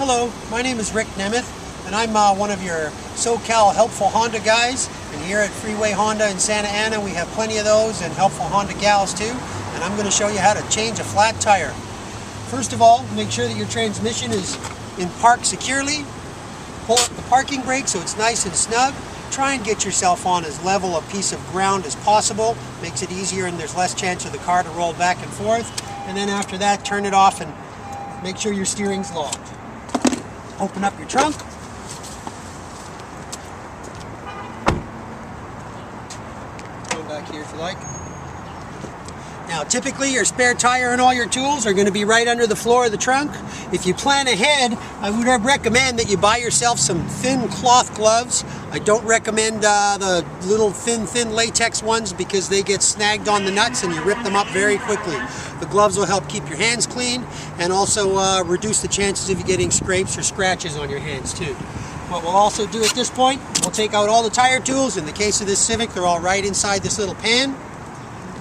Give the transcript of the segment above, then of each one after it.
Hello, my name is Rick Nemeth, and I'm one of your SoCal Helpful Honda guys. And here at Freeway Honda in Santa Ana, we have plenty of those, and Helpful Honda gals too. And I'm going to show you how to change a flat tire. First of all, make sure that your transmission is in park securely. Pull up the parking brake so it's nice and snug. Try and get yourself on as level a piece of ground as possible. Makes it easier and there's less chance of the car to roll back and forth. And then after that, turn it off and make sure your steering's locked. Open up your trunk. Go back here if you like. Now typically your spare tire and all your tools are going to be right under the floor of the trunk. If you plan ahead, I would recommend that you buy yourself some thin cloth gloves. I don't recommend the little thin latex ones because they get snagged on the nuts and you rip them up very quickly. The gloves will help keep your hands clean and also reduce the chances of you getting scrapes or scratches on your hands too. What we'll also do at this point, we'll take out all the tire tools. In the case of this Civic, they're all right inside this little pan.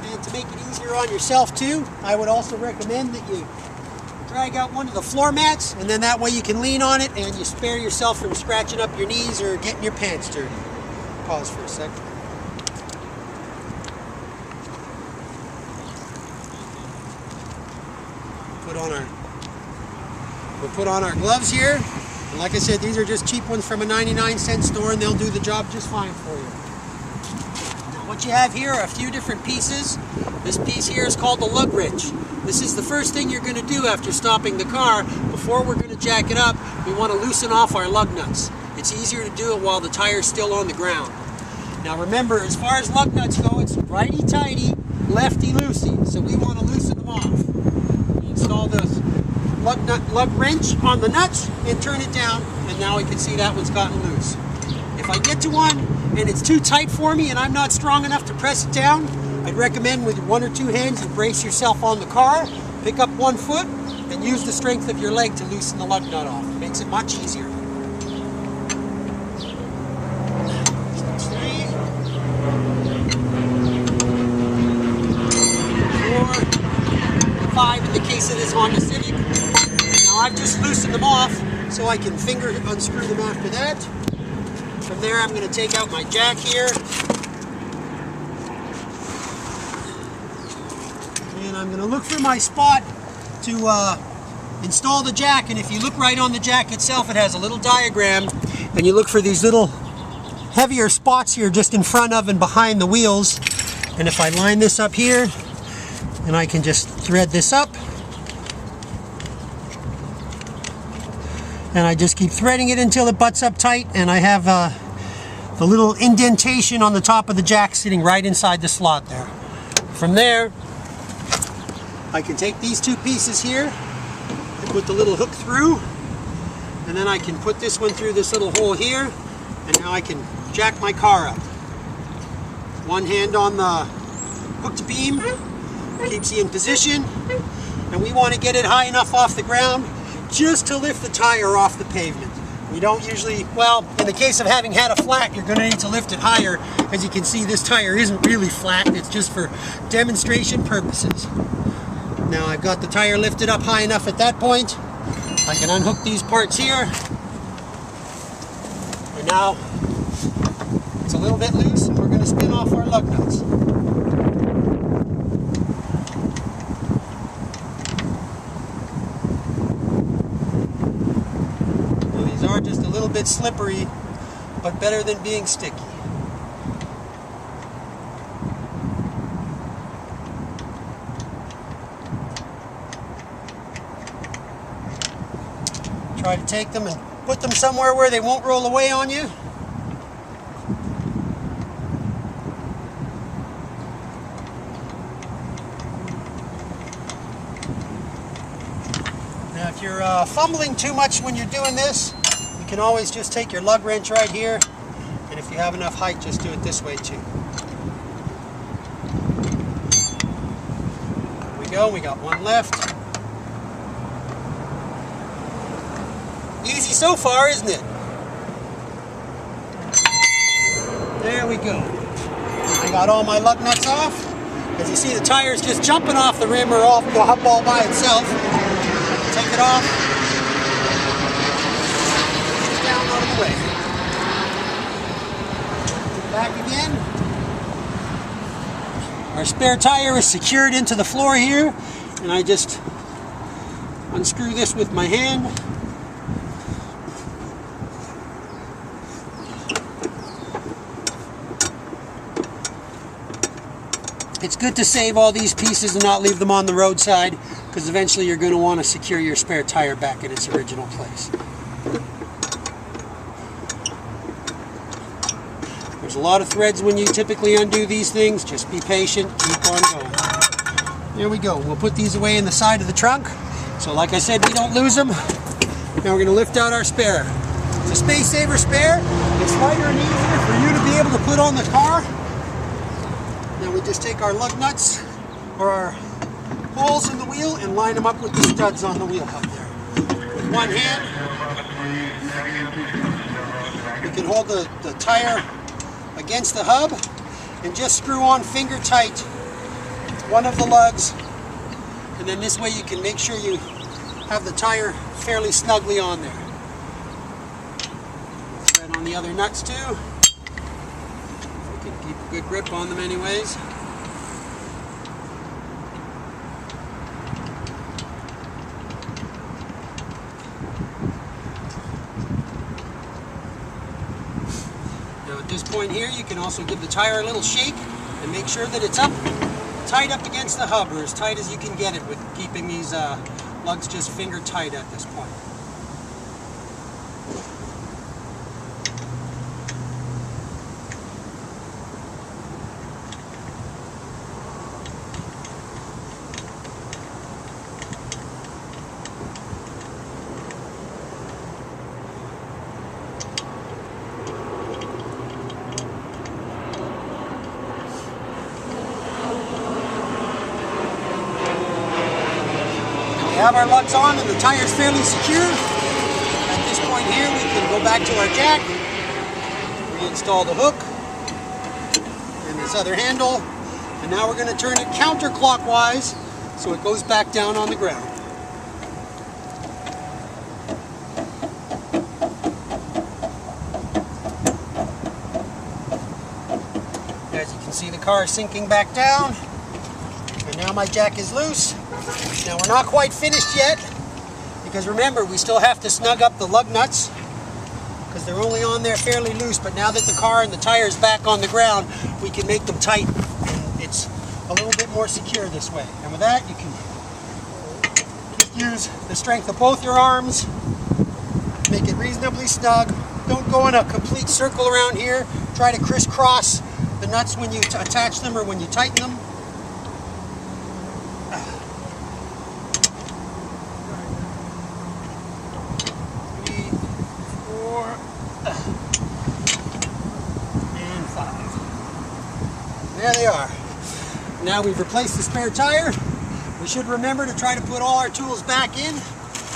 And to make it easier on yourself too, I would also recommend that you drag out one of the floor mats, and then that way you can lean on it and you spare yourself from scratching up your knees or getting your pants dirty. Pause for a sec. We'll put on our gloves here. And like I said, these are just cheap ones from a 99-cent store and they'll do the job just fine for you. What you have here are a few different pieces. This piece here is called the lug wrench. This is the first thing you're going to do after stopping the car. Before we're going to jack it up, we want to loosen off our lug nuts. It's easier to do it while the tire's still on the ground. Now remember, as far as lug nuts go, it's righty-tighty, lefty-loosey. So we want to loosen them off. We install this lug wrench on the nuts and turn it down, and now we can see that one's gotten loose. If I get to one and it's too tight for me and I'm not strong enough to press it down, I'd recommend with one or two hands you brace yourself on the car, pick up one foot, and use the strength of your leg to loosen the lug nut off. It makes it much easier. 3, 4, 5 in the case of this Honda Civic. Now I've just loosened them off so I can finger unscrew them after that. From there, I'm going to take out my jack here. And I'm going to look for my spot to install the jack. And if you look right on the jack itself, it has a little diagram. And you look for these little heavier spots here just in front of and behind the wheels. And if I line this up here, and I can just thread this up. And I just keep threading it until it butts up tight, and I have the little indentation on the top of the jack sitting right inside the slot there. From there, I can take these two pieces here and put the little hook through, and then I can put this one through this little hole here, and now I can jack my car up. One hand on the hooked beam keeps you in position, and we want to get it high enough off the ground just to lift the tire off the pavement. We don't usually, well, in the case of having had a flat, you're going to need to lift it higher. As you can see, this tire isn't really flat. It's just for demonstration purposes. Now I've got the tire lifted up high enough at that point. I can unhook these parts here. And now it's a little bit loose and we're going to spin off our lug nuts. Are just a little bit slippery, but better than being sticky. Try to take them and put them somewhere where they won't roll away on you. Now if you're fumbling too much when you're doing this, you can always just take your lug wrench right here, and if you have enough height, just do it this way too. There we go, we got one left. Easy so far, isn't it? There we go. I got all my lug nuts off. As you see, the tire's just jumping off the rim or off the hub all by itself. Take it off. Our spare tire is secured into the floor here, and I just unscrew this with my hand. It's good to save all these pieces and not leave them on the roadside, because eventually you're going to want to secure your spare tire back in its original place. There's a lot of threads when you typically undo these things. Just be patient, keep on going. There we go. We'll put these away in the side of the trunk. So like I said, we don't lose them. Now we're going to lift out our spare. It's a space saver spare. It's lighter and easier for you to be able to put on the car. Now we just take our lug nuts or our holes in the wheel and line them up with the studs on the wheel up there. With one hand, we can hold the tire against the hub and just screw on finger tight one of the lugs, and then this way you can make sure you have the tire fairly snugly on there. Thread on the other nuts too. You can keep a good grip on them anyways. At this point here, you can also give the tire a little shake and make sure that it's tight up against the hub, or as tight as you can get it with keeping these lugs just finger tight at this point. We have our lugs on and the tire is fairly secure. At this point here, we can go back to our jack, reinstall the hook and this other handle, and now we're going to turn it counterclockwise so it goes back down on the ground. As you can see, the car is sinking back down, and now my jack is loose. Now we're not quite finished yet, because remember, we still have to snug up the lug nuts because they're only on there fairly loose, but now that the car and the tire is back on the ground, we can make them tight and it's a little bit more secure this way. And with that, you can just use the strength of both your arms, make it reasonably snug. Don't go in a complete circle around here. Try to crisscross the nuts when you attach them or when you tighten them. 4 and 5. There they are. Now we've replaced the spare tire. We should remember to try to put all our tools back in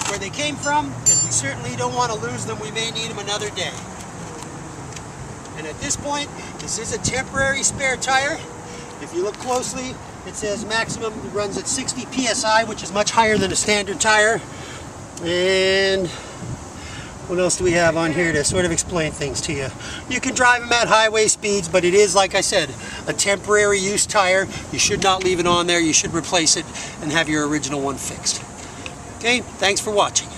where they came from, because we certainly don't want to lose them. We may need them another day. And at this point, this is a temporary spare tire. If you look closely, it says maximum runs at 60 psi, which is much higher than a standard tire. And what else do we have on here to sort of explain things to you? You can drive them at highway speeds, but it is, like I said, a temporary use tire. You should not leave it on there. You should replace it and have your original one fixed. Okay, thanks for watching.